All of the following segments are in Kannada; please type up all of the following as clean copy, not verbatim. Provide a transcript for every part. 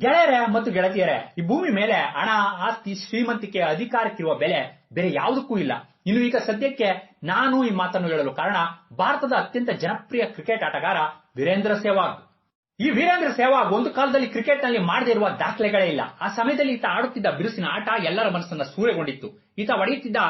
ಗೆಳೆಯರೇ ಮತ್ತು ಗೆಳತಿಯರೇ, ಈ ಭೂಮಿ ಮೇಲೆ ಹಣ, ಆಸ್ತಿ, ಶ್ರೀಮಂತಿಕೆ, ಅಧಿಕಾರಕ್ಕಿರುವ ಬೆಲೆ ಬೇರೆ ಯಾವುದಕ್ಕೂ ಇಲ್ಲ. ಇನ್ನು ಈಗ ಸದ್ಯಕ್ಕೆ ನಾನು ಈ ಮಾತನ್ನು ಹೇಳಲು ಕಾರಣ ಭಾರತದ ಅತ್ಯಂತ ಜನಪ್ರಿಯ ಕ್ರಿಕೆಟ್ ಆಟಗಾರ ವೀರೇಂದ್ರ ಸೆಹ್ವಾಗ್. ಈ ವೀರೇಂದ್ರ ಸೆಹ್ವಾಗ್ ಒಂದು ಕಾಲದಲ್ಲಿ ಕ್ರಿಕೆಟ್ ನಲ್ಲಿ ಮಾಡದೇ ಇರುವ ದಾಖಲೆಗಳೇ ಇಲ್ಲ. ಆ ಸಮಯದಲ್ಲಿ ಈತ ಆಡುತ್ತಿದ್ದ ಬಿರುಸಿನ ಆಟ ಎಲ್ಲರ ಮನಸ್ಸನ್ನ ಸೂರೆಗೊಂಡಿತ್ತು. ಈತ ಹೊಡೆಯುತ್ತಿದ್ದ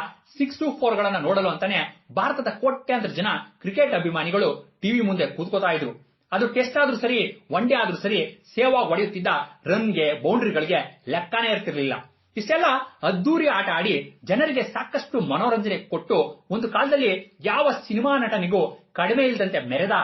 6 ಗಳನ್ನ ನೋಡಲು ಅಂತಾನೆ ಭಾರತದ ಕೋಟ್ಯಾಂತರ ಜನ ಕ್ರಿಕೆಟ್ ಅಭಿಮಾನಿಗಳು ಟಿವಿ ಮುಂದೆ ಕೂತ್ಕೋತಾ ಇದ್ರು. ಅದು ಟೆಸ್ಟ್ ಆದ್ರೂ ಸರಿ, ಒನ್ ಡೇ ಆದ್ರೂ ಸರಿ, ಸೆಹ್ವಾಗ್ ಹೊಡೆಯುತ್ತಿದ್ದ ರನ್ಗೆ, ಬೌಂಡ್ರಿಗಳಿಗೆ ಲೆಕ್ಕನೇ ಇರ್ತಿರ್ಲಿಲ್ಲ. ಇಷ್ಟೆಲ್ಲ ಅದ್ದೂರಿ ಆಟ ಆಡಿ ಜನರಿಗೆ ಸಾಕಷ್ಟು ಮನೋರಂಜನೆ ಕೊಟ್ಟು ಒಂದು ಕಾಲದಲ್ಲಿ ಯಾವ ಸಿನಿಮಾ ನಟನಿಗೂ ಕಡಿಮೆ ಇಲ್ಲದಂತೆ ಮೆರೆದ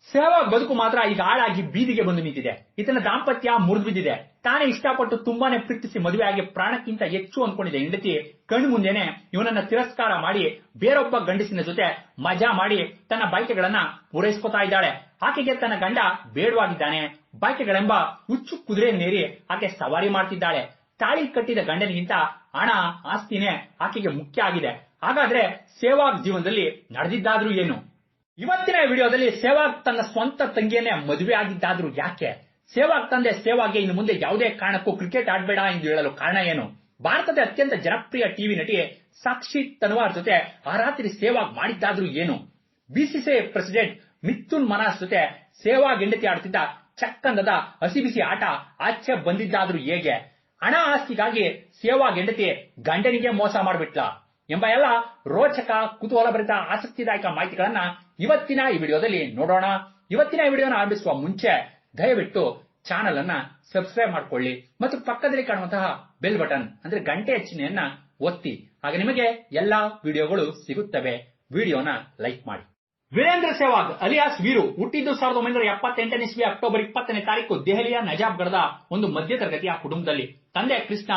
ಸೆಹ್ವಾಗ್ ಬದುಕು ಮಾತ್ರ ಈಗ ಹಾಳಾಗಿ ಬೀದಿಗೆ ಬಂದು ನಿಂತಿದೆ. ಈತನ ದಾಂಪತ್ಯ ಮುರಿದು ಬಿದ್ದಿದೆ. ತಾನೇ ಇಷ್ಟಪಟ್ಟು ತುಂಬಾನೇ ಪ್ರೀತಿಸಿ ಮದುವೆಯಾಗಿ ಪ್ರಾಣಕ್ಕಿಂತ ಹೆಚ್ಚು ಅನ್ಕೊಂಡಿದ್ದ ಹೆಂಡತಿ ಕಣ್ಣು ಮುಂದೆನೆ ಇವನನ್ನ ತಿರಸ್ಕಾರ ಮಾಡಿ ಬೇರೊಬ್ಬ ಗಂಡಸಿನ ಜೊತೆ ಮಜಾ ಮಾಡಿ ತನ್ನ ಬಯಕೆಗಳನ್ನ ಪೂರೈಸ್ಕೊತಾ ಇದ್ದಾಳೆ. ಆಕೆಗೆ ತನ್ನ ಗಂಡ ಬೇಡವಾಗಿದ್ದಾನೆ. ಬಯಕೆಗಳೆಂಬ ಹುಚ್ಚು ಕುದುರೆಯನ್ನೇರಿ ಆಕೆ ಸವಾರಿ ಮಾಡ್ತಿದ್ದಾಳೆ. ತಾಳಿ ಕಟ್ಟಿದ ಗಂಡನಿಗಿಂತ ಹಣ, ಆಸ್ತಿನೇ ಆಕೆಗೆ ಮುಖ್ಯ ಆಗಿದೆ. ಹಾಗಾದ್ರೆ ಸೆಹ್ವಾಗ್ ಜೀವನದಲ್ಲಿ ನಡೆದಿದ್ದಾದ್ರೂ ಏನು? ಇವತ್ತಿನ ವಿಡಿಯೋದಲ್ಲಿ ಸೆಹ್ವಾಗ್ ತನ್ನ ಸ್ವಂತ ತಂಗಿಯನ್ನೇ ಮದುವೆ ಆಗಿದ್ದಾದ್ರೂ ಯಾಕೆ? ಸೆಹ್ವಾಗ್ ತಂದೆ ಸೆಹ್ವಾಗ್ಗೆ ಇನ್ನು ಮುಂದೆ ಯಾವುದೇ ಕಾರಣಕ್ಕೂ ಕ್ರಿಕೆಟ್ ಆಡಬೇಡ ಎಂದು ಹೇಳಲು ಕಾರಣ ಏನು? ಭಾರತದ ಅತ್ಯಂತ ಜನಪ್ರಿಯ ಟಿವಿ ನಟಿ ಸಾಕ್ಷಿ ತನ್ವಾರ್ ಜೊತೆ ಆ ರಾತ್ರಿ ಸೆಹ್ವಾಗ್ ಮಾಡಿದ್ದಾದ್ರೂ ಏನು? ಬಿಸಿಸಿಐ ಪ್ರೆಸಿಡೆಂಟ್ ಮಿಥುನ್ ಮನಾಸ್ ಜೊತೆ ಸೆಹ್ವಾಗ್ ಹೆಂಡತಿ ಆಡುತ್ತಿದ್ದ ಚಕ್ಕಂದದ ಹಸಿಬಿಸಿ ಆಟ ಆಚೆ ಬಂದಿದ್ದಾದ್ರೂ ಹೇಗೆ? ಹಣ, ಆಸ್ತಿಗಾಗಿ ಸೆಹ್ವಾಗ್ ಹೆಂಡತಿ ಗಂಡನಿಗೆ ಮೋಸ ಮಾಡಿಬಿಟ್ಲ ಎಂಬ ಎಲ್ಲ ರೋಚಕ, ಕುತೂಹಲಭರಿತ, ಆಸಕ್ತಿದಾಯಕ ಮಾಹಿತಿಗಳನ್ನ ಇವತ್ತಿನ ಈ ವಿಡಿಯೋದಲ್ಲಿ ನೋಡೋಣ. ಇವತ್ತಿನ ಈ ವಿಡಿಯೋನ ಆರಂಭಿಸುವ ಮುಂಚೆ ದಯವಿಟ್ಟು ಚಾನೆಲ್ ಅನ್ನ ಸಬ್ಸ್ಕ್ರೈಬ್ ಮಾಡ್ಕೊಳ್ಳಿ ಮತ್ತು ಪಕ್ಕದಲ್ಲಿ ಕಾಣುವಂತಹ ಬೆಲ್ ಬಟನ್ ಅಂದ್ರೆ ಗಂಟೆ ಚಿಹ್ನೆಯನ್ನ ಒತ್ತಿ. ಆಗ ನಿಮಗೆ ಎಲ್ಲಾ ವಿಡಿಯೋಗಳು ಸಿಗುತ್ತವೆ. ವಿಡಿಯೋನ ಲೈಕ್ ಮಾಡಿ. ವೀರೇಂದ್ರ ಸೆಹ್ವಾಗ್ ಅಲಿಯಾಸ್ ವೀರು ಹುಟ್ಟಿದ್ದು 1978 ಇಸ್ವಿ ಅಕ್ಟೋಬರ್ 20ನೇ ತಾರೀಕು ದೆಹಲಿಯ ನಜಾಬ್ಗಢದ ಒಂದು ಮಧ್ಯತರಗತಿಯ ಕುಟುಂಬದಲ್ಲಿ. ತಂದೆ ಕೃಷ್ಣ,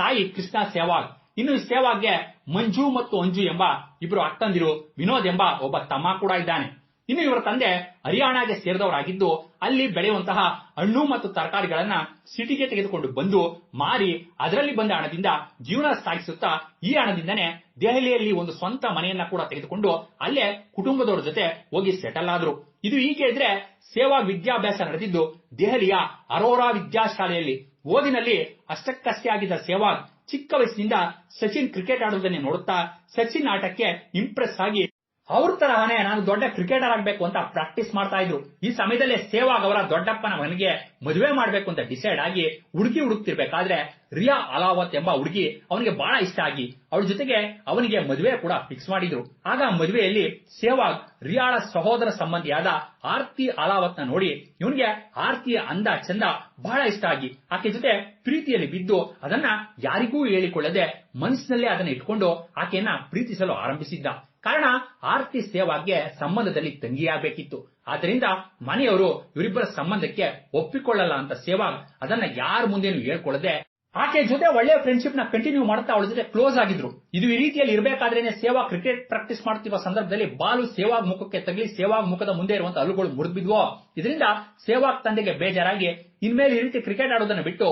ತಾಯಿ ಕೃಷ್ಣ ಸೆಹ್ವಾಗ್. ಇನ್ನು ಸೆಹ್ವಾಗ್ಗೆ ಮಂಜು ಮತ್ತು ಅಂಜು ಎಂಬ ಇಬ್ಬರು ಅಕ್ಕಂದಿರು, ವಿನೋದ್ ಎಂಬ ಒಬ್ಬ ತಮ್ಮ ಕೂಡ ಇದ್ದಾನೆ. ಇನ್ನು ಇವರ ತಂದೆ ಹರಿಯಾಣಗೆ ಸೇರಿದವರಾಗಿದ್ದು ಅಲ್ಲಿ ಬೆಳೆಯುವಂತಹ ಹಣ್ಣು ಮತ್ತು ತರಕಾರಿಗಳನ್ನ ಸಿಟಿಗೆ ತೆಗೆದುಕೊಂಡು ಬಂದು ಮಾರಿ ಅದರಲ್ಲಿ ಬಂದ ಹಣದಿಂದ ಜೀವನ ಸಾಗಿಸುತ್ತಾ ಈ ಹಣದಿಂದನೇ ದೆಹಲಿಯಲ್ಲಿ ಒಂದು ಸ್ವಂತ ಮನೆಯನ್ನ ಕೂಡ ತೆಗೆದುಕೊಂಡು ಅಲ್ಲೇ ಕುಟುಂಬದವರ ಜೊತೆ ಹೋಗಿ ಸೆಟಲ್ ಆದ್ರು. ಇದು ಹೀಗೆ ಇದ್ರೆ ಸೆಹ್ವಾಗ್ ವಿದ್ಯಾಭ್ಯಾಸ ನಡೆದಿದ್ದು ದೆಹಲಿಯ ಅರೋರಾ ವಿದ್ಯಾಶಾಲೆಯಲ್ಲಿ. ಓದಿನಲ್ಲಿ ಅಷ್ಟಕ್ಕಷ್ಟೇ ಆಗಿದ್ದ ಸೆಹ್ವಾಗ್ ಚಿಕ್ಕ ವಯಸ್ಸಿನಿಂದ ಸಚಿನ್ ಕ್ರಿಕೆಟ್ ಆಡುವುದನ್ನೇ ನೋಡುತ್ತಾ ಸಚಿನ್ ಆಟಕ್ಕೆ ಇಂಪ್ರೆಸ್ ಆಗಿ ಅವ್ರ ತರಹನೇ ನಾನು ದೊಡ್ಡ ಕ್ರಿಕೆಟರ್ ಆಗ್ಬೇಕು ಅಂತ ಪ್ರಾಕ್ಟೀಸ್ ಮಾಡ್ತಾ ಇದ್ರು. ಈ ಸಮಯದಲ್ಲೇ ಸೆಹ್ವಾಗ್ ಅವರ ದೊಡ್ಡಪ್ಪನ ಮಗನಿಗೆ ಮದುವೆ ಮಾಡ್ಬೇಕು ಅಂತ ಡಿಸೈಡ್ ಆಗಿ ಹುಡುಗಿ ಹುಡುಕ್ತಿರ್ಬೇಕಾದ್ರೆ ರಿಯಾ ಅಲಾವತ್ ಎಂಬ ಹುಡುಗಿ ಅವನಿಗೆ ಬಹಳ ಇಷ್ಟ ಆಗಿ ಅವಳ ಜೊತೆಗೆ ಅವನಿಗೆ ಮದುವೆ ಕೂಡ ಫಿಕ್ಸ್ ಮಾಡಿದ್ರು. ಆಗ ಮದುವೆಯಲ್ಲಿ ಸೆಹ್ವಾಗ್ ರಿಯಾಳ ಸಹೋದರ ಸಂಬಂಧಿಯಾದ ಆರ್ತಿ ಅಲಾವತ್ ನ ನೋಡಿ ಇವನಿಗೆ ಆರ್ತಿಯ ಅಂದ ಚಂದ ಬಹಳ ಇಷ್ಟ ಆಗಿ ಆಕೆ ಜೊತೆ ಪ್ರೀತಿಯಲ್ಲಿ ಬಿದ್ದು ಅದನ್ನ ಯಾರಿಗೂ ಹೇಳಿಕೊಳ್ಳದೆ ಮನಸ್ಸಿನಲ್ಲೇ ಅದನ್ನ ಇಟ್ಕೊಂಡು ಆಕೆಯನ್ನ ಪ್ರೀತಿಸಲು ಆರಂಭಿಸಿದ್ದ. ಕಾರಣ ಆರ್ತಿ ಸೆಹ್ವಾಗ್ಗೆ ಸಂಬಂಧದಲ್ಲಿ ತಂಗಿಯಾಗಬೇಕಿತ್ತು. ಆದ್ದರಿಂದ ಮನೆಯವರು ಇವರಿಬ್ಬರ ಸಂಬಂಧಕ್ಕೆ ಒಪ್ಪಿಕೊಳ್ಳಲ್ಲ ಅಂತ ಸೆಹ್ವಾಗ್ ಅದನ್ನ ಯಾರ ಮುಂದೇನು ಹೇಳ್ಕೊಳ್ಳದೆ ಆಕೆ ಜೊತೆ ಒಳ್ಳೆಯ ಫ್ರೆಂಡ್ಶಿಪ್ ನ ಕಂಟಿನ್ಯೂ ಮಾಡುತ್ತಾ ಅವಳ ಜೊತೆ ಕ್ಲೋಸ್ ಆಗಿದ್ರು. ಇದು ಈ ರೀತಿಯಲ್ಲಿ ಇರಬೇಕಾದ್ರೇನೆ ಸೆಹ್ವಾಗ್ ಕ್ರಿಕೆಟ್ ಪ್ರಾಕ್ಟೀಸ್ ಮಾಡುತ್ತಿರುವ ಸಂದರ್ಭದಲ್ಲಿ ಬಾಲು ಸೆಹ್ವಾಗ್ ಮುಖಕ್ಕೆ ತಗಲಿ ಸೆಹ್ವಾಗ್ ಮುಖದ ಮುಂದೆ ಇರುವಂತಹ ಹಲ್ಲುಗಳು ಮುರಿದ್ಬಿದ್ವೋ. ಇದರಿಂದ ಸೆಹ್ವಾಗ್ ತಂದೆಗೆ ಬೇಜಾರಾಗಿ ಇನ್ಮೇಲೆ ಈ ರೀತಿ ಕ್ರಿಕೆಟ್ ಆಡೋದನ್ನ ಬಿಟ್ಟು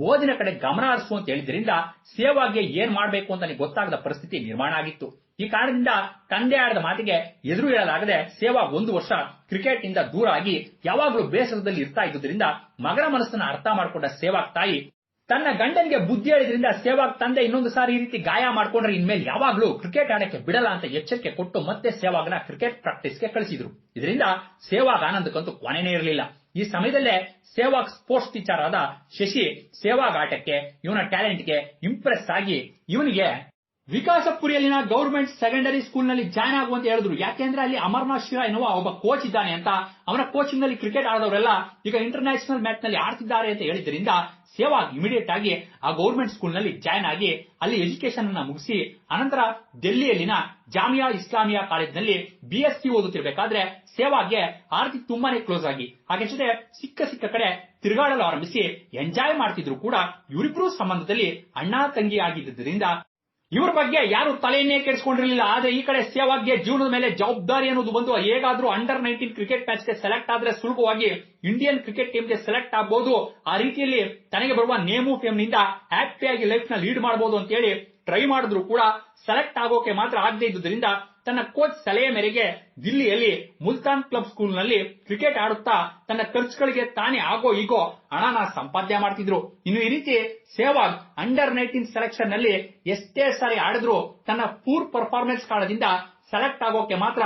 ಓದಿನ ಕಡೆ ಗಮನ ಹರಿಸು ಅಂತ ಹೇಳಿದ್ರಿಂದ ಸೆಹ್ವಾಗ್ಗೆ ಏನ್ ಮಾಡ್ಬೇಕು ಅಂತ ಗೊತ್ತಾಗದ ಪರಿಸ್ಥಿತಿ ನಿರ್ಮಾಣ ಆಗಿತ್ತು. ಈ ಕಾರಣದಿಂದ ತಂದೆ ಆಡಿದ ಮಾತಿಗೆ ಎದುರು ಹೇಳಲಾಗದೆ ಸೆಹ್ವಾಗ್ 1 ವರ್ಷ ಕ್ರಿಕೆಟ್ ನಿಂದ ದೂರ ಆಗಿ ಯಾವಾಗಲೂ ಬೇಸರದಲ್ಲಿ ಇರ್ತಾ ಇದ್ದುದರಿಂದ ಮಗನ ಮನಸ್ಸನ್ನ ಅರ್ಥ ಮಾಡಿಕೊಂಡ ಸೆಹ್ವಾಗ್ ತಾಯಿ ತನ್ನ ಗಂಡನಿಗೆ ಬುದ್ಧಿ ಹೇಳಿದ್ರಿಂದ ಸೆಹ್ವಾಗ್ ತಂದೆ ಇನ್ನೊಂದು ಸಾರಿ ಈ ರೀತಿ ಗಾಯ ಮಾಡ್ಕೊಂಡ್ರೆ ಇನ್ಮೇಲೆ ಯಾವಾಗ್ಲೂ ಕ್ರಿಕೆಟ್ ಆಡಕ್ಕೆ ಬಿಡಲ್ಲ ಅಂತ ಎಚ್ಚರಿಕೆ ಕೊಟ್ಟು ಮತ್ತೆ ಸೆಹ್ವಾಗ್ನ ಕ್ರಿಕೆಟ್ ಪ್ರಾಕ್ಟೀಸ್ಗೆ ಕಳಿಸಿದ್ರು. ಇದರಿಂದ ಸೆಹ್ವಾಗ್ ಆನಂದಕ್ಕಂತೂ ಕೊನೆನೇ ಇರಲಿಲ್ಲ. ಈ ಸಮಯದಲ್ಲೇ ಸೆಹ್ವಾಗ್ ಸ್ಪೋರ್ಟ್ಸ್ ಟೀಚರ್ ಆದ ಶಶಿ ಸೆಹ್ವಾಗ್ ಆಟಕ್ಕೆ, ಇವನ ಟ್ಯಾಲೆಂಟ್ಗೆ ಇಂಪ್ರೆಸ್ ಆಗಿ ಇವನಿಗೆ ವಿಕಾಸಪುರಿಯಲ್ಲಿನ ಗವರ್ಮೆಂಟ್ ಸೆಕೆಂಡರಿ ಸ್ಕೂಲ್ ನಲ್ಲಿ ಜಾಯ್ನ್ ಆಗುವಂತ ಹೇಳಿದ್ರು. ಯಾಕೆಂದ್ರೆ ಅಲ್ಲಿ ಅಮರ್ನಾಥ್ ಶಿರಾ ಎನ್ನುವ ಒಬ್ಬ ಕೋಚ್ ಇದ್ದಾನೆ ಅಂತ. ಅವನ ಕೋಚಿಂಗ್ ನಲ್ಲಿ ಕ್ರಿಕೆಟ್ ಆಡೋರೆಲ್ಲ ಈಗ ಇಂಟರ್ನ್ಯಾಷನಲ್ ಮ್ಯಾಚ್ ನಲ್ಲಿ ಆಡ್ತಿದ್ದಾರೆ ಅಂತ ಹೇಳಿದ್ರಿಂದ ಸೆಹ್ವಾಗ್ ಇಮಿಡಿಯೇಟ್ ಆಗಿ ಆ ಗವರ್ಮೆಂಟ್ ಸ್ಕೂಲ್ ನಲ್ಲಿ ಜಾಯ್ನ್ ಆಗಿ ಅಲ್ಲಿ ಎಜುಕೇಶನ್ ಅನ್ನ ಮುಗಿಸಿ ಅನಂತರ ಡೆಲ್ಲಿಯಲ್ಲಿನ ಜಾಮಿಯಾ ಇಸ್ಲಾಮಿಯಾ ಕಾಲೇಜಿನಲ್ಲಿ BSc ಓದುತ್ತಿರಬೇಕಾದ್ರೆ ಸೆಹ್ವಾಗ್ಗೆ ಆರ್ತಿ ತುಂಬಾನೇ ಕ್ಲೋಸ್ ಆಗಿ ಆಕೆ ಜೊತೆ ಸಿಕ್ಕ ಕಡೆ ತಿರುಗಾಡಲು ಆರಂಭಿಸಿ ಎಂಜಾಯ್ ಮಾಡ್ತಿದ್ರು. ಕೂಡ ಇವರಿಬ್ರು ಸಂಬಂಧದಲ್ಲಿ ಅಣ್ಣ ತಂಗಿ ಆಗಿದ್ದರಿಂದ ಇವರ ಬಗ್ಗೆ ಯಾರು ತಲೆಯನ್ನೇ ಕೆಡಿಸಿಕೊಂಡಿರಲಿಲ್ಲ. ಆದ್ರೆ ಈ ಕಡೆ ಸೆಹ್ವಾಗ್ಗೆ ಜೀವನದ ಮೇಲೆ ಜವಾಬ್ದಾರಿ ಅನ್ನೋದು ಬಂದು ಹೇಗಾದ್ರೂ ಅಂಡರ್-19 ಕ್ರಿಕೆಟ್ ಮ್ಯಾಚ್ ಗೆ ಸೆಲೆಕ್ಟ್ ಆದ್ರೆ ಸುಲಭವಾಗಿ ಇಂಡಿಯನ್ ಕ್ರಿಕೆಟ್ ಟೀಮ್ ಗೆ ಸೆಲೆಕ್ಟ್ ಆಗಬಹುದು. ಆ ರೀತಿಯಲ್ಲಿ ತನಗೆ ಬರುವ ನೇಮು ಫೇಮ್ ನಿಂದ ಹ್ಯಾಪಿಯಾಗಿ ಲೈಫ್ ನ ಲೀಡ್ ಮಾಡಬಹುದು ಅಂತ ಹೇಳಿ ಟ್ರೈ ಮಾಡಿದ್ರು ಕೂಡ ಸೆಲೆಕ್ಟ್ ಆಗೋಕೆ ಮಾತ್ರ ಆಗದೆ ಇದ್ದುದರಿಂದ ತನ್ನ ಕೋಚ್ ಸಲಹೆ ಮೇರೆಗೆ ದಿಲ್ಲಿಯಲ್ಲಿ ಮುಲ್ತಾನ್ ಕ್ಲಬ್ ಸ್ಕೂಲ್ ನಲ್ಲಿ ಕ್ರಿಕೆಟ್ ಆಡುತ್ತಾ ತನ್ನ ಖರ್ಚುಗಳಿಗೆ ತಾನೇ ಆಗೋ ಈಗೋ ಹಣನ ಸಂಪಾದನೆ ಮಾಡ್ತಿದ್ರು. ಇನ್ನು ಈ ರೀತಿ ಸೆಹ್ವಾಗ್ ಅಂಡರ್-19 ಸೆಲೆಕ್ಷನ್ ನಲ್ಲಿ ಎಷ್ಟೇ ಸಾರಿ ಆಡಿದ್ರು ತನ್ನ ಪೂರ್ ಪರ್ಫಾರ್ಮೆನ್ಸ್ ಕಾರಣದಿಂದ ಸೆಲೆಕ್ಟ್ ಆಗೋಕೆ ಮಾತ್ರ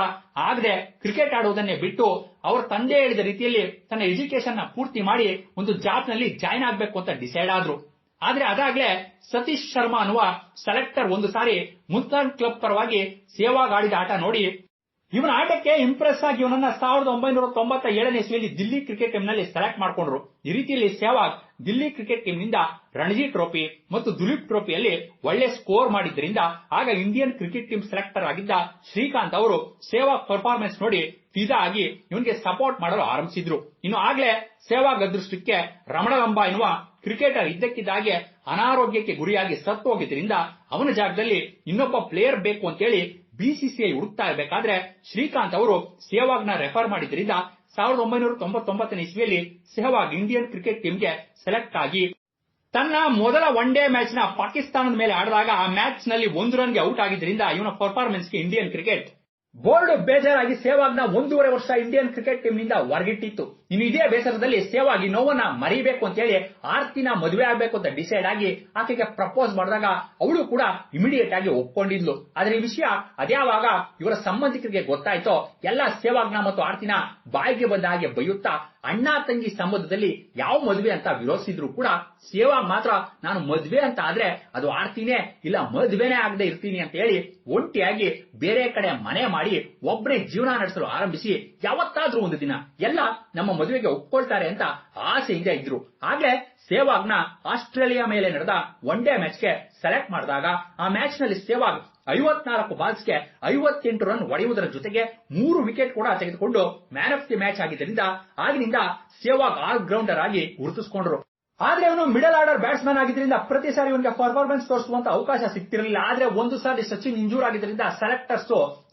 ಆಗದೆ ಕ್ರಿಕೆಟ್ ಆಡುವುದನ್ನೇ ಬಿಟ್ಟು ಅವರ ತಂದೆ ಹೇಳಿದ ರೀತಿಯಲ್ಲಿ ತನ್ನ ಎಜುಕೇಶನ್ ನ ಪೂರ್ತಿ ಮಾಡಿ ಒಂದು ಜಾಬ್ ನಲ್ಲಿ ಜಾಯ್ನ್ ಆಗ್ಬೇಕು ಅಂತ ಡಿಸೈಡ್ ಆದ್ರು. ಆದ್ರೆ ಅದಾಗ್ಲೇ ಸತೀಶ್ ಶರ್ಮಾ ಅನ್ನುವ ಸೆಲೆಕ್ಟರ್ ಒಂದು ಸಾರಿ ಮುಲ್ತಾನ್ ಕ್ಲಬ್ ಪರವಾಗಿ ಸೆಹ್ವಾಗ್ ಆಡಿದ ಆಟ ನೋಡಿ ಇವನ ಆಟಕ್ಕೆ ಇಂಪ್ರೆಸ್ ಆಗಿ ಇವನನ್ನ 1997ನೇ ಇಸ್ವಿಯಲ್ಲಿ ದಿಲ್ಲಿ ಕ್ರಿಕೆಟ್ ಟೀಮ್ ನಲ್ಲಿ ಸೆಲೆಕ್ಟ್ ಮಾಡಿಕೊಂಡ್ರು. ಈ ರೀತಿಯಲ್ಲಿ ಸೆಹ್ವಾಗ್ ದಿಲ್ಲಿ ಕ್ರಿಕೆಟ್ ಟೀಮ್ ನಿಂದ ರಣಜಿ ಟ್ರೋಫಿ ಮತ್ತು ದುಲೀಪ್ ಟ್ರೋಫಿಯಲ್ಲಿ ಒಳ್ಳೆ ಸ್ಕೋರ್ ಮಾಡಿದ್ದರಿಂದ ಆಗ ಇಂಡಿಯನ್ ಕ್ರಿಕೆಟ್ ಟೀಮ್ ಸೆಲೆಕ್ಟರ್ ಆಗಿದ್ದ ಶ್ರೀಕಾಂತ್ ಅವರು ಸೆಹ್ವಾಗ್ ಪರ್ಫಾರ್ಮೆನ್ಸ್ ನೋಡಿ ಫಿದಾ ಆಗಿ ಇವನಿಗೆ ಸಪೋರ್ಟ್ ಮಾಡಲು ಆರಂಭಿಸಿದ್ರು. ಇನ್ನು ಆಗ್ಲೇ ಸೆಹ್ವಾಗ್ ಅದೃಷ್ಟಕ್ಕೆ ರಮಣಲಂಬಾ ಎನ್ನುವ ಕ್ರಿಕೆಟರ್ ಇದ್ದಕ್ಕಿದ್ದಾಗೆ ಅನಾರೋಗ್ಯಕ್ಕೆ ಗುರಿಯಾಗಿ ಸತ್ತು ಹೋಗಿದ್ದರಿಂದ ಅವನ ಜಾಗದಲ್ಲಿ ಇನ್ನೊಬ್ಬ ಪ್ಲೇಯರ್ ಬೇಕು ಅಂತೇಳಿ ಬಿಸಿಸಿಐ ಹುಡುಕ್ತಾ ಇರಬೇಕಾದ್ರೆ ಶ್ರೀಕಾಂತ್ ಅವರು ಸೆಹ್ವಾಗ್ ನ ರೆಫರ್ ಮಾಡಿದ್ರಿಂದ 1999ನೇ ಇಸ್ವಿಯಲ್ಲಿ ಸೆಹ್ವಾಗ್ ಇಂಡಿಯನ್ ಕ್ರಿಕೆಟ್ ಟೀಮ್ಗೆ ಸೆಲೆಕ್ಟ್ ಆಗಿ ತನ್ನ ಮೊದಲ ಒನ್ ಡೇ ಮ್ಯಾಚ್ ನ ಪಾಕಿಸ್ತಾನದ ಮೇಲೆ ಆಡಿದಾಗ ಆ ಮ್ಯಾಚ್ ನಲ್ಲಿ 1 ರನ್ಗೆ ಔಟ್ ಆಗಿದ್ದರಿಂದ ಇವನ ಪರ್ಫಾರ್ಮೆನ್ಸ್ ಗೆ ಇಂಡಿಯನ್ ಕ್ರಿಕೆಟ್ ಬೋರ್ಡ್ ಬೇಜಾರಾಗಿ ಸೆಹ್ವಾಗ್ ನ 1.5 ವರ್ಷ ಇಂಡಿಯನ್ ಕ್ರಿಕೆಟ್ ಟೀಮ್ ನಿಂದ ಹೊರಗಿಟ್ಟಿತ್ತು. ಇನ್ನು ಇದೇ ಬೇಸರದಲ್ಲಿ ಸೆಹ್ವಾಗ್ ಈ ನೋವನ್ನ ಮರಿಬೇಕು ಅಂತ ಹೇಳಿ ಆರ್ತಿನ ಮದುವೆ ಆಗ್ಬೇಕು ಅಂತ ಡಿಸೈಡ್ ಆಗಿ ಆಕೆಗೆ ಪ್ರಪೋಸ್ ಮಾಡಿದಾಗ ಅವಳು ಕೂಡ ಇಮಿಡಿಯೇಟ್ ಆಗಿ ಒಪ್ಕೊಂಡಿದ್ಲು. ಆದ್ರೆ ಈ ವಿಷಯ ಅದ್ಯಾವಾಗ ಇವರ ಸಂಬಂಧಿಕರಿಗೆ ಗೊತ್ತಾಯ್ತೋ ಎಲ್ಲ ಸೆಹ್ವಾಗ್ ನ ಮತ್ತು ಆರ್ತಿನ ಬಾಯಿಗೆ ಬಂದ ಹಾಗೆ ಬೈಯುತ್ತಾ ಅಣ್ಣ ತಂಗಿ ಸಂಬಂಧದಲ್ಲಿ ಯಾವ ಮದುವೆ ಅಂತ ವಿರೋಧಿಸಿದ್ರು ಕೂಡ ಸೆಹ್ವಾಗ್ ಮಾತ್ರ ನಾನು ಮದುವೆ ಅಂತ ಆದ್ರೆ ಅದು ಆರ್ತಿನೇ ಇಲ್ಲ ಮದುವೆನೇ ಆಗದೆ ಇರ್ತೀನಿ ಅಂತ ಹೇಳಿ ಒಂಟಿಯಾಗಿ ಬೇರೆ ಕಡೆ ಮನೆ ಮಾಡಿ ಒಬ್ಬರೇ ಜೀವನ ನಡೆಸಲು ಆರಂಭಿಸಿ ಯಾವತ್ತಾದ್ರೂ ಒಂದು ದಿನ ಎಲ್ಲ ನಮ್ಮ ಮದುವೆಗೆ ಒಪ್ಕೊಳ್ತಾರೆ ಅಂತ ಆಸೆಯಿಂದ ಇದ್ರು. ಆಗ್ಲೇ ಸೆಹ್ವಾಗ್ ನ ಆಸ್ಟ್ರೇಲಿಯಾ ಮೇಲೆ ನಡೆದ ಒನ್ ಡೇ ಮ್ಯಾಚ್ ಗೆ ಸೆಲೆಕ್ಟ್ ಮಾಡಿದಾಗ ಆ ಮ್ಯಾಚ್ ನಲ್ಲಿ ಸೆಹ್ವಾಗ್ 54 ಬಾಲ್ಸ್ ಗೆ 58 ರನ್ ಹೊಡೆಯುವುದರ ಜೊತೆಗೆ 3 ವಿಕೆಟ್ ಕೂಡ ತೆಗೆದುಕೊಂಡು ಮ್ಯಾನ್ ಆಫ್ ದಿ ಮ್ಯಾಚ್ ಆಗಿದ್ದರಿಂದ ಆಗಿನಿಂದ ಸೆಹ್ವಾಗ್ ಆಲ್ ರೌಂಡರ್ ಆಗಿ ಗುರುತಿಸಿಕೊಂಡ್ರು. ಆದ್ರೆ ಅವನು ಮಿಡಲ್ ಆರ್ಡರ್ ಬ್ಯಾಟ್ಸ್ಮನ್ ಆಗಿದ್ದರಿಂದ ಪ್ರತಿ ಸಾರಿ ಇವನಿಗೆ ಪರ್ಫಾರ್ಮೆನ್ಸ್ ತೋರಿಸುವಂತ ಅವಕಾಶ ಸಿಗ್ತಿರಲಿಲ್ಲ. ಆದ್ರೆ ಒಂದು ಸಾರಿ ಸಚಿನ್ ಇಂಜೂರ್ ಆಗಿದ್ದರಿಂದ ಸೆಲೆಕ್ಟರ್ಸ್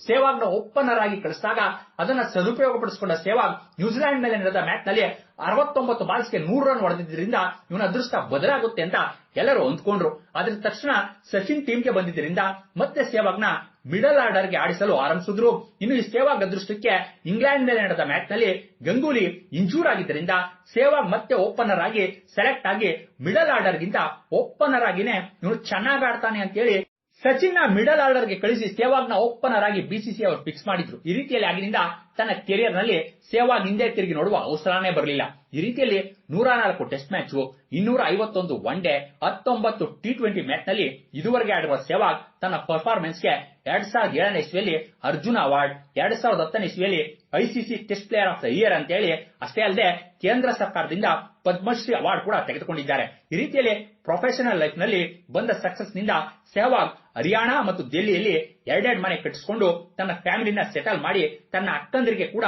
ಸೆಹ್ವಾಗ್ ನ ಓಪನರ್ ಆಗಿ ಕಳಿಸಿದಾಗ ಅದನ್ನ ಸದುಪಯೋಗಪಡಿಸಿಕೊಂಡ ಸೆಹ್ವಾಗ್ ನ್ಯೂಜಿಲೆಂಡ್ ಮೇಲೆ ನಡೆದ ಮ್ಯಾಚ್ ನಲ್ಲಿ 69 ಬಾಲ್ಸ್ ಗೆ 100 ರನ್ ಹೊಡೆದಿದ್ದರಿಂದ ಇವನ ಅದೃಷ್ಟ ಬದಲಾಗುತ್ತೆ ಅಂತ ಎಲ್ಲರೂ ಅಂದ್ಕೊಂಡ್ರು. ಆದ್ರೆ ತಕ್ಷಣ ಸಚಿನ್ ಟೀಮ್ಗೆ ಬಂದಿದ್ದರಿಂದ ಮತ್ತೆ ಸೆಹ್ವಾಗ್ ನ ಮಿಡಲ್ ಆರ್ಡರ್ ಗೆ ಆಡಿಸಲು ಆರಂಭಿಸಿದ್ರು. ಇನ್ನು ಈ ಸೆಹ್ವಾಗ್ ಅದೃಷ್ಟಕ್ಕೆ ಇಂಗ್ಲೆಂಡ್ ಮೇಲೆ ನಡೆದ ಮ್ಯಾಚ್ ನಲ್ಲಿ ಗಂಗೂಲಿ ಇಂಜೂರ್ ಆಗಿದ್ದರಿಂದ ಸೆಹ್ವಾಗ್ ಮತ್ತೆ ಓಪನರ್ ಆಗಿ ಸೆಲೆಕ್ಟ್ ಆಗಿ ಮಿಡಲ್ ಆರ್ಡರ್ ಗಿಂತ ಓಪನರ್ ಆಗಿನೇ ಇವನು ಚೆನ್ನಾಗಿ ಆಡ್ತಾನೆ ಅಂತ ಹೇಳಿ ಸಚಿನ್ ನ ಮಿಡಲ್ ಆರ್ಡರ್ ಗೆ ಕಳಿಸಿ ಸೆಹ್ವಾಗ್ ನ ಓಪನರ್ ಆಗಿ ಬಿಸಿಸಿಐ ಅವರು ಫಿಕ್ಸ್ ಮಾಡಿದ್ರು. ಈ ರೀತಿಯಲ್ಲಿ ಆಗಿನಿಂದ ತನ್ನ ಕೆರಿಯರ್ ನಲ್ಲಿ ಸೆಹ್ವಾಗ್ ಹಿಂದೆ ತಿರುಗಿ ನೋಡುವ ಅವಸರನೇ ಬರಲಿಲ್ಲ. ಈ ರೀತಿಯಲ್ಲಿ 104 test match, 251 one day, 19 T20 match ನಲ್ಲಿ ಇದುವರೆಗೆ ಆಡಿರುವ ಸೆಹ್ವಾಗ್ ತನ್ನ ಪರ್ಫಾರ್ಮೆನ್ಸ್ ಗೆ 2007ನೇ ಇಸ್ವಿಯಲ್ಲಿ ಅರ್ಜುನ ಅವಾರ್ಡ್, 2010ನೇ ಇಸ್ವಿಯಲ್ಲಿ ICC test player of the year ಅಂತ ಹೇಳಿ ಅಷ್ಟೇ ಅಲ್ಲದೆ ಕೇಂದ್ರ ಸರ್ಕಾರದಿಂದ ಪದ್ಮಶ್ರೀ ಅವಾರ್ಡ್ ಕೂಡ ತೆಗೆದುಕೊಂಡಿದ್ದಾರೆ. ಈ ರೀತಿಯಲ್ಲಿ ಪ್ರೊಫೆಷನಲ್ ಲೈಫ್ ನಲ್ಲಿ ಬಂದ ಸಕ್ಸಸ್ ನಿಂದ ಸೆಹ್ವಾಗ್ ಹರಿಯಾಣ ಮತ್ತು ದೆಹಲಿಯಲ್ಲಿ 2 ಮನೆ ಕಟ್ಟಿಸಿಕೊಂಡು ತನ್ನ ಫ್ಯಾಮಿಲಿನ ಸೆಟಲ್ ಮಾಡಿ ತನ್ನ ಅಕ್ಕಂದರಿಗೆ ಕೂಡ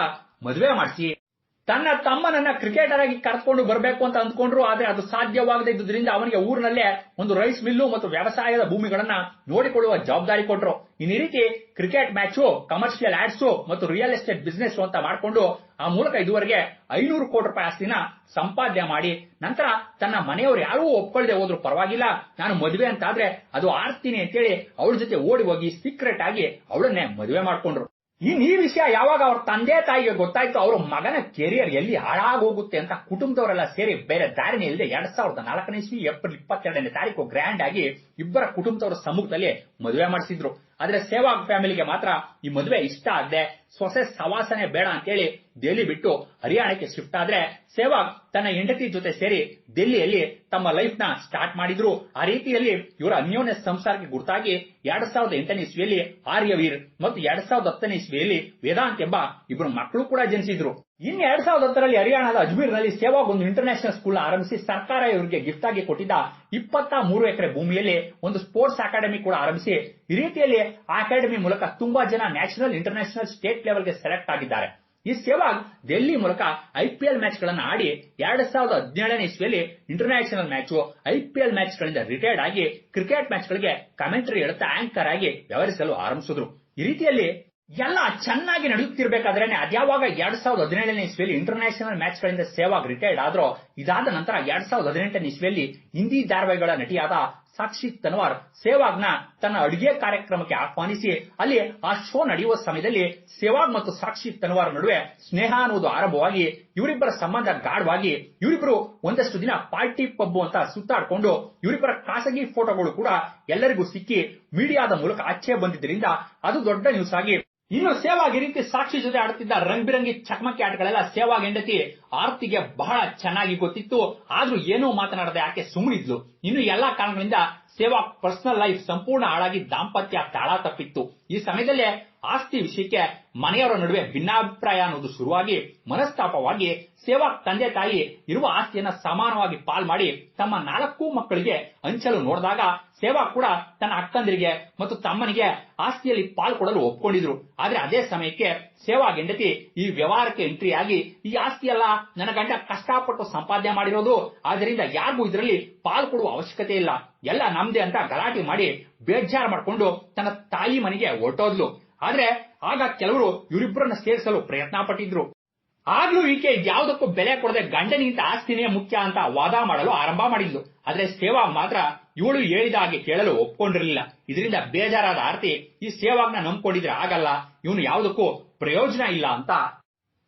ಮದುವೆ ಮಾಡಿಸಿ ತನ್ನ ತಮ್ಮನನ್ನ ಕ್ರಿಕೆಟರ್ ಆಗಿ ಕರೆದುಕೊಂಡು ಬರಬೇಕು ಅಂತ ಅಂದ್ಕೊಂಡ್ರು. ಆದ್ರೆ ಅದು ಸಾಧ್ಯವಾಗದೇ ಇದ್ದುದರಿಂದ ಅವನಿಗೆ ಊರಿನಲ್ಲೇ ಒಂದು ರೈಸ್ ಮಿಲ್ಲು ಮತ್ತು ವ್ಯವಸಾಯದ ಭೂಮಿಗಳನ್ನ ನೋಡಿಕೊಳ್ಳುವ ಜವಾಬ್ದಾರಿ ಕೊಟ್ಟರು. ಈ ರೀತಿ ಕ್ರಿಕೆಟ್ ಮ್ಯಾಚು, ಕಮರ್ಷಿಯಲ್ ಆಡ್ಸ್ ಮತ್ತು ರಿಯಲ್ ಎಸ್ಟೇಟ್ ಬಿಸ್ನೆಸ್ ಅಂತ ಮಾಡಿಕೊಂಡು ಆ ಮೂಲಕ ಇದುವರೆಗೆ 500 ಕೋಟಿ ರೂಪಾಯಿ ಆಸ್ತಿನ ಸಂಪಾದನೆ ಮಾಡಿ ನಂತರ ತನ್ನ ಮನೆಯವರು ಯಾರೂ ಒಪ್ಕೊಳ್ಳದೆ ಹೋದ್ರು ಪರವಾಗಿಲ್ಲ, ನಾನು ಮದುವೆ ಅಂತ ಆದ್ರೆ ಅದು ಆಡ್ತೀನಿ ಅಂತೇಳಿ ಅವಳ ಜೊತೆ ಓಡಿ ಹೋಗಿ ಸೀಕ್ರೆಟ್ ಆಗಿ ಅವಳನ್ನೇ ಮದುವೆ ಮಾಡ್ಕೊಂಡ್ರು. ಈ ವಿಷಯ ಯಾವಾಗ ಅವ್ರ ತಂದೆ ತಾಯಿಗೆ ಗೊತ್ತಾಯ್ತು ಅವ್ರ ಮಗನ ಕೆರಿಯರ್ ಎಲ್ಲಿ ಹಾಳಾಗೋಗುತ್ತೆ ಅಂತ ಕುಟುಂಬದವರೆಲ್ಲ ಸೇರಿ ಬೇರೆ ದಾರಿನೇ ಇಲ್ಲದೆ 2004ನೇ ಇಸ್ವಿ ಏಪ್ರಿಲ್ 22ನೇ ತಾರೀಕು ಗ್ರ್ಯಾಂಡ್ ಆಗಿ ಇಬ್ಬರ ಕುಟುಂಬದವರ ಸಮ್ಮುಖದಲ್ಲಿ ಮದುವೆ ಮಾಡಿಸಿದ್ರು. ಆದ್ರೆ ಸೆಹ್ವಾಗ್ ಫ್ಯಾಮಿಲಿಗೆ ಮಾತ್ರ ಈ ಮದುವೆ ಇಷ್ಟ ಆಗದೆ ಸೊಸೆ ಸವಾಸನೆ ಬೇಡ ಅಂತೇಳಿ ದೆಹಲಿ ಬಿಟ್ಟು ಹರಿಯಾಣಕ್ಕೆ ಶಿಫ್ಟ್ ಆದ್ರೆ ಸೆಹ್ವಾಗ್ ತನ್ನ ಹೆಂಡತಿ ಜೊತೆ ಸೇರಿ ದೆಹಲಿಯಲ್ಲಿ ತಮ್ಮ ಲೈಫ್ ನ ಸ್ಟಾರ್ಟ್ ಮಾಡಿದ್ರು. ಆ ರೀತಿಯಲ್ಲಿ ಇವರ ಅನ್ಯೋನ್ಯ ಸಂಸಾರಕ್ಕೆ ಗುರುತಾಗಿ 2008ನೇ ಇಸ್ವಿಯಲ್ಲಿ ಆರ್ಯವೀರ್ ಮತ್ತು 2010ನೇ ಇಸ್ವಿಯಲ್ಲಿ ವೇದಾಂತ್ ಎಂಬ ಇಬ್ಬರು ಮಕ್ಕಳು ಕೂಡ ಜನಿಸಿದ್ರು. ಇನ್ನು 2010ರಲ್ಲಿ ಹರಿಯಾಣದ ಅಜ್ಮೀರ್ ನಲ್ಲಿ ಸೆಹ್ವಾಗ್ ಒಂದು ಇಂಟರ್ನ್ಯಾಷನಲ್ ಸ್ಕೂಲ್ ಆರಂಭಿಸಿ ಸರ್ಕಾರ ಇವರಿಗೆ ಗಿಫ್ಟ್ ಆಗಿ ಕೊಟ್ಟಿದ್ದ 23 ಎಕರೆ ಭೂಮಿಯಲ್ಲಿ ಒಂದು ಸ್ಪೋರ್ಟ್ಸ್ ಅಕಾಡೆಮಿ ಕೂಡ ಆರಂಭಿಸಿ ಈ ರೀತಿಯಲ್ಲಿ ಆ ಅಕಾಡೆಮಿ ಮೂಲಕ ತುಂಬಾ ಜನ ನ್ಯಾಷನಲ್, ಇಂಟರ್ನ್ಯಾಷನಲ್, ಸ್ಟೇಟ್ ಲೆವೆಲ್ಗೆ ಸೆಲೆಕ್ಟ್ ಆಗಿದ್ದಾರೆ. ಈ ಸೆಹ್ವಾಗ್ ಡೆಲ್ಲಿ ಮೂಲಕ ಐಪಿಎಲ್ ಮ್ಯಾಚ್ ಗಳನ್ನ ಆಡಿ 2017ನೇ ಇಸ್ವಿಯಲ್ಲಿ ಇಂಟರ್ನ್ಯಾಷನಲ್ ಮ್ಯಾಚ್, ಐಪಿಎಲ್ ಮ್ಯಾಚ್ ಗಳಿಂದ ರಿಟೈರ್ಡ್ ಆಗಿ ಕ್ರಿಕೆಟ್ ಮ್ಯಾಚ್ ಗಳಿಗೆ ಕಮೆಂಟರಿ ಹೇಳುತ್ತಾ ಆಂಕರ್ ಆಗಿ ವ್ಯವಹರಿಸಲು ಆರಂಭಿಸಿದ್ರು. ಈ ರೀತಿಯಲ್ಲಿ ಎಲ್ಲ ಚೆನ್ನಾಗಿ ನಡೆಯುತ್ತಿರಬೇಕಾದ್ರೆ ಅದ್ಯಾವಾಗ 2017ನೇ ಇಸ್ವಿಯಲ್ಲಿ ಇಂಟರ್ನ್ಯಾಷನಲ್ ಮ್ಯಾಚ್ ಗಳಿಂದ ಸೆಹ್ವಾಗ್ ರಿಟೈರ್ಡ್ ಆದ್ರೋ ಇದಾದ ನಂತರ 2018ನೇ ಇಸ್ವಿಯಲ್ಲಿ ಹಿಂದಿ ಧಾರಾವಾಹಿಗಳ ನಟಿಯಾದ ಸಾಕ್ಷಿ ತನ್ವಾರ್ ಸೆಹ್ವಾಗ್ನ ತನ್ನ ಅಡುಗೆ ಕಾರ್ಯಕ್ರಮಕ್ಕೆ ಆಹ್ವಾನಿಸಿ ಅಲ್ಲಿ ಆ ಶೋ ನಡೆಯುವ ಸಮಯದಲ್ಲಿ ಸೆಹ್ವಾಗ್ ಮತ್ತು ಸಾಕ್ಷಿ ತನ್ವಾರ್ ನಡುವೆ ಸ್ನೇಹ ಅನ್ನುವುದು ಆರಂಭವಾಗಿ ಇವರಿಬ್ಬರ ಸಂಬಂಧ ಗಾಢವಾಗಿ ಇವರಿಬ್ಬರು ಒಂದಷ್ಟು ದಿನ ಪಾರ್ಟಿ ಪಬ್ಬು ಅಂತ ಸುತ್ತಾಡ್ಕೊಂಡು ಇವರಿಬ್ಬರ ಖಾಸಗಿ ಫೋಟೋಗಳು ಕೂಡ ಎಲ್ಲರಿಗೂ ಸಿಕ್ಕಿ ಮೀಡಿಯಾದ ಮೂಲಕ ಆಚೆ ಬಂದಿದ್ದರಿಂದ ಅದು ದೊಡ್ಡ ನ್ಯೂಸ್ ಆಗಿ ಇನ್ನು ಸೆಹ್ವಾಗ್ ಈ ರೀತಿ ಸಾಕ್ಷಿ ಜೊತೆ ಆಡುತ್ತಿದ್ದ ರಂಗ್ ಚಕಮಕಿ ಆಟಗಳೆಲ್ಲ ಸೆಹ್ವಾಗ್ ಹೆಂಡತಿ ಆರ್ತಿಗೆ ಬಹಳ ಚೆನ್ನಾಗಿ ಗೊತ್ತಿತ್ತು. ಆದ್ರೂ ಏನೂ ಮಾತನಾಡದೆ ಆಕೆ ಸುಮ್ಮನಿದ್ಲು. ಇನ್ನು ಎಲ್ಲಾ ಕಾರಣಗಳಿಂದ ಸೆಹ್ವಾಗ್ ಪರ್ಸನಲ್ ಲೈಫ್ ಸಂಪೂರ್ಣ ಹಾಳಾಗಿ ದಾಂಪತ್ಯ ತಾಳ ತಪ್ಪಿತ್ತು. ಈ ಸಮಯದಲ್ಲೇ ಆಸ್ತಿ ವಿಷಯಕ್ಕೆ ಮನೆಯವರ ನಡುವೆ ಭಿನ್ನಾಭಿಪ್ರಾಯ ಅನ್ನೋದು ಶುರುವಾಗಿ ಮನಸ್ತಾಪವಾಗಿ ಸೆಹ್ವಾಗ್ ತಂದೆ ತಾಯಿ ಇರುವ ಆಸ್ತಿಯನ್ನ ಸಮಾನವಾಗಿ ಪಾಲ್ ಮಾಡಿ ತಮ್ಮ 4 ಮಕ್ಕಳಿಗೆ ಹಂಚಲು ನೋಡಿದಾಗ ಸೆಹ್ವಾಗ್ ಕೂಡ ತನ್ನ ಅಕ್ಕಂದಿರಿಗೆ ಮತ್ತು ತಮ್ಮನಿಗೆ ಆಸ್ತಿಯಲ್ಲಿ ಪಾಲ್ ಕೊಡಲು ಒಪ್ಕೊಂಡಿದ್ರು. ಆದ್ರೆ ಅದೇ ಸಮಯಕ್ಕೆ ಸೆಹ್ವಾಗ್ ಹೆಂಡತಿ ಈ ವ್ಯವಹಾರಕ್ಕೆ ಎಂಟ್ರಿ ಆಗಿ ಈ ಆಸ್ತಿಯೆಲ್ಲ ನನ್ನ ಗಂಡ ಕಷ್ಟಪಟ್ಟು ಸಂಪಾದನೆ ಮಾಡಿರೋದು, ಆದ್ರಿಂದ ಯಾರಿಗೂ ಇದರಲ್ಲಿ ಪಾಲ್ ಕೊಡುವ ಅವಶ್ಯಕತೆ ಇಲ್ಲ, ಎಲ್ಲ ನಮ್ದೇ ಅಂತ ಗಲಾಟೆ ಮಾಡಿ ಬೇಜಾರು ಮಾಡಿಕೊಂಡು ತನ್ನ ತಾಯಿ ಮನೆಗೆ ಹೊರಟೋದ್ಲು. ಆದ್ರೆ ಆಗ ಕೆಲವರು ಇವರಿಬ್ಬರನ್ನ ಸೇರಿಸಲು ಪ್ರಯತ್ನ ಪಟ್ಟಿದ್ರು. ಆಗ್ಲೂ ಈಕೆ ಯಾವುದಕ್ಕೂ ಬೆಲೆ ಕೊಡದೆ ಗಂಡನಿಗಿಂತ ಆಸ್ತಿನೇ ಮುಖ್ಯ ಅಂತ ವಾದ ಮಾಡಲು ಆರಂಭ ಮಾಡಿದ್ಲು. ಆದ್ರೆ ಸೆಹ್ವಾಗ್ ಮಾತ್ರ ಇವಳು ಹೇಳಿದ ಹಾಗೆ ಕೇಳಲು ಒಪ್ಕೊಂಡಿರಲಿಲ್ಲ. ಇದರಿಂದ ಬೇಜಾರಾದ ಆರ್ತಿ ಈ ಸೆಹ್ವಾಗ್ನ ನಂಬ್ಕೊಂಡಿದ್ರೆ ಆಗಲ್ಲ, ಇವನು ಯಾವುದಕ್ಕೂ ಪ್ರಯೋಜನ ಇಲ್ಲ ಅಂತ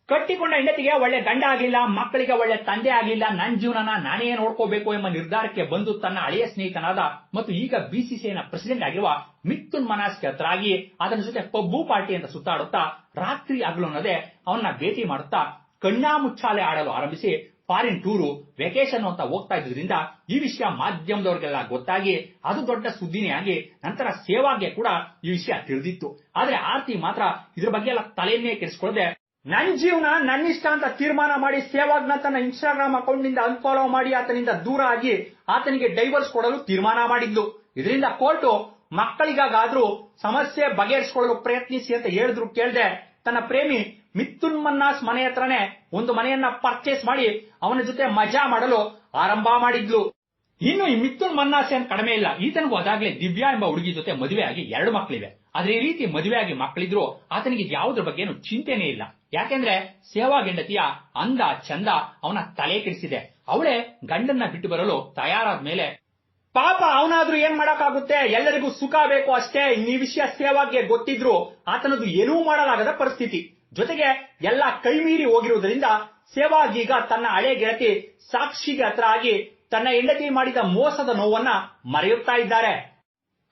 ಕಟ್ಟಿಕೊಂಡ ಹೆಂಡತಿಗೆ ಒಳ್ಳೆ ಗಂಡ ಆಗ್ಲಿಲ್ಲ, ಮಕ್ಕಳಿಗೆ ಒಳ್ಳೆ ತಂದೆ ಆಗ್ಲಿಲ್ಲ, ನನ್ನ ಜೀವನನ ನಾನೇ ನೋಡ್ಕೋಬೇಕು ಎಂಬ ನಿರ್ಧಾರಕ್ಕೆ ಬಂದು ತನ್ನ ಹಳೆಯ ಸ್ನೇಹಿತನಾದ ಮತ್ತು ಈಗ ಬಿಸಿಸಿಐನ ಪ್ರೆಸಿಡೆಂಟ್ ಆಗಿರುವ ಮಿಥುನ್ ಮನಾಸ್ಗೆ ಹತ್ರ ಆಗಿ ಅದರ ಜೊತೆ ಪಬ್ಬು ಪಾರ್ಟಿ ಅಂತ ಸುತ್ತಾಡುತ್ತಾ ರಾತ್ರಿ ಹಗಲು ಅನ್ನದೆ ಅವನ್ನ ಭೇಟಿ ಮಾಡುತ್ತಾ ಕಣ್ಣಾ ಮುಚ್ಚಾಲೆ ಆಡಲು ಆರಂಭಿಸಿ ಫಾರಿನ್ ಟೂರು ವೆಕೇಶನ್ ಅಂತ ಹೋಗ್ತಾ ಇದ್ರಿಂದ ಈ ವಿಷಯ ಮಾಧ್ಯಮದವರಿಗೆಲ್ಲ ಗೊತ್ತಾಗಿ ಅದು ದೊಡ್ಡ ಸುದ್ದಿನೇ ಆಗಿ ನಂತರ ಸೆಹ್ವಾಗ್ಗೆ ಕೂಡ ಈ ವಿಷಯ ತಿಳಿದಿತ್ತು. ಆದ್ರೆ ಆರ್ತಿ ಮಾತ್ರ ಇದ್ರ ಬಗ್ಗೆ ಎಲ್ಲ ತಲೆಯನ್ನೇ ಕೆಡಿಸಿಕೊಳ್ಳದೆ ನನ್ನ ಜೀವನ ನನ್ನಿಷ್ಟ ಅಂತ ತೀರ್ಮಾನ ಮಾಡಿ ಸೆಹ್ವಾಗ್ನ ತನ್ನ ಇನ್ಸ್ಟಾಗ್ರಾಮ್ ಅಕೌಂಟ್ ನಿಂದ ಅನ್ಫಾಲೋ ಮಾಡಿ ಆತನಿಂದ ದೂರ ಆಗಿ ಆತನಿಗೆ ಡೈವರ್ಸ್ ಕೊಡಲು ತೀರ್ಮಾನ ಮಾಡಿದ್ಲು. ಇದರಿಂದ ಕೋರ್ಟು ಮಕ್ಕಳಿಗಾದ್ರೂ ಸಮಸ್ಯೆ ಬಗೆಹರಿಸಿಕೊಳ್ಳಲು ಪ್ರಯತ್ನಿಸಿ ಅಂತ ಹೇಳಿದ್ರು ಕೇಳದೆ ತನ್ನ ಪ್ರೇಮಿ ಮಿಥುನ್ ಮನ್ನಾಸ್ ಮನೆ ಹತ್ರನೇ ಒಂದು ಮನೆಯನ್ನ ಪರ್ಚೇಸ್ ಮಾಡಿ ಅವನ ಜೊತೆ ಮಜಾ ಮಾಡಲು ಆರಂಭ ಮಾಡಿದ್ಲು. ಇನ್ನು ಈ ಮಿಥುನ್ ಮನ್ನಾಸ್ ಏನ್ ಕಡಿಮೆ ಇಲ್ಲ, ಈತನಿಗೂ ಅದಾಗ್ಲೇ ದಿವ್ಯಾ ಎಂಬ ಹುಡುಗಿ ಜೊತೆ ಮದುವೆಯಾಗಿ 2 ಮಕ್ಕಳಿವೆ. ಆದ್ರೆ ಈ ರೀತಿ ಮದುವೆಯಾಗಿ ಮಕ್ಕಳಿದ್ರು ಆತನಿಗೆ ಯಾವುದ್ರ ಬಗ್ಗೆನೂ ಚಿಂತೆನೇ ಇಲ್ಲ. ಯಾಕೆಂದ್ರೆ ಸೆಹ್ವಾಗ್ ಹೆಂಡತಿಯ ಅಂದ ಚಂದ ಅವನ ತಲೆ ಕೆಡಿಸಿದೆ. ಅವಳೇ ಗಂಡನ್ನ ಬಿಟ್ಟು ಬರಲು ತಯಾರಾದ ಮೇಲೆ ಪಾಪ ಅವನಾದ್ರೂ ಏನ್ ಮಾಡಕ್ಕಾಗುತ್ತೆ, ಎಲ್ಲರಿಗೂ ಸುಖ ಬೇಕು ಅಷ್ಟೇ. ಈ ವಿಷಯ ಸೆಹ್ವಾಗ್ಗೆ ಗೊತ್ತಿದ್ರು ಆತನದು ಏನೂ ಮಾಡಲಾಗದ ಪರಿಸ್ಥಿತಿ. ಜೊತೆಗೆ ಎಲ್ಲ ಕೈ ಮೀರಿ ಹೋಗಿರುವುದರಿಂದ ಸೆಹ್ವಾಗ್ ಈಗ ತನ್ನ ಹಳೆ ಗೆಳತಿ ಸಾಕ್ಷಿಗೆ ಹತ್ರ ಆಗಿ ತನ್ನ ಹೆಂಡತಿ ಮಾಡಿದ ಮೋಸದ ನೋವನ್ನ ಮರೆಯುತ್ತಾ ಇದ್ದಾರೆ.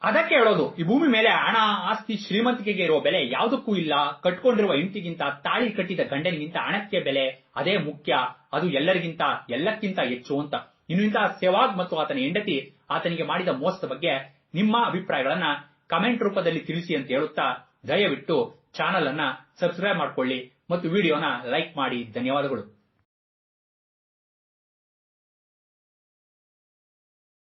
ಅದಕ್ಕೆ ಹೇಳೋದು, ಈ ಭೂಮಿ ಮೇಲೆ ಹಣ ಆಸ್ತಿ ಶ್ರೀಮಂತಿಕೆಗೆ ಇರುವ ಬೆಲೆ ಯಾವುದಕ್ಕೂ ಇಲ್ಲ. ಕಟ್ಕೊಂಡಿರುವ ಹೆಂಡತಿಗಿಂತ ತಾಳಿ ಕಟ್ಟಿದ ಗಂಡನಿಗಿಂತ ಹಣಕ್ಕೆ ಬೆಲೆ ಅದೇ ಮುಖ್ಯ, ಅದು ಎಲ್ಲರಿಗಿಂತ ಎಲ್ಲಕ್ಕಿಂತ ಹೆಚ್ಚು ಅಂತ. ಇನ್ನು ಇಂತಹ ಸೆಹ್ವಾಗ್ ಮತ್ತು ಆತನ ಹೆಂಡತಿ ಆತನಿಗೆ ಮಾಡಿದ ಮೋಸದ ಬಗ್ಗೆ ನಿಮ್ಮ ಅಭಿಪ್ರಾಯಗಳನ್ನ ಕಮೆಂಟ್ ರೂಪದಲ್ಲಿ ತಿಳಿಸಿ ಅಂತ ಹೇಳುತ್ತಾ ದಯವಿಟ್ಟು ಚಾನಲ್ ಅನ್ನ ಸಬ್ಸ್ಕ್ರೈಬ್ ಮಾಡ್ಕೊಳ್ಳಿ ಮತ್ತು ವಿಡಿಯೋನ ಲೈಕ್ ಮಾಡಿ. ಧನ್ಯವಾದಗಳು.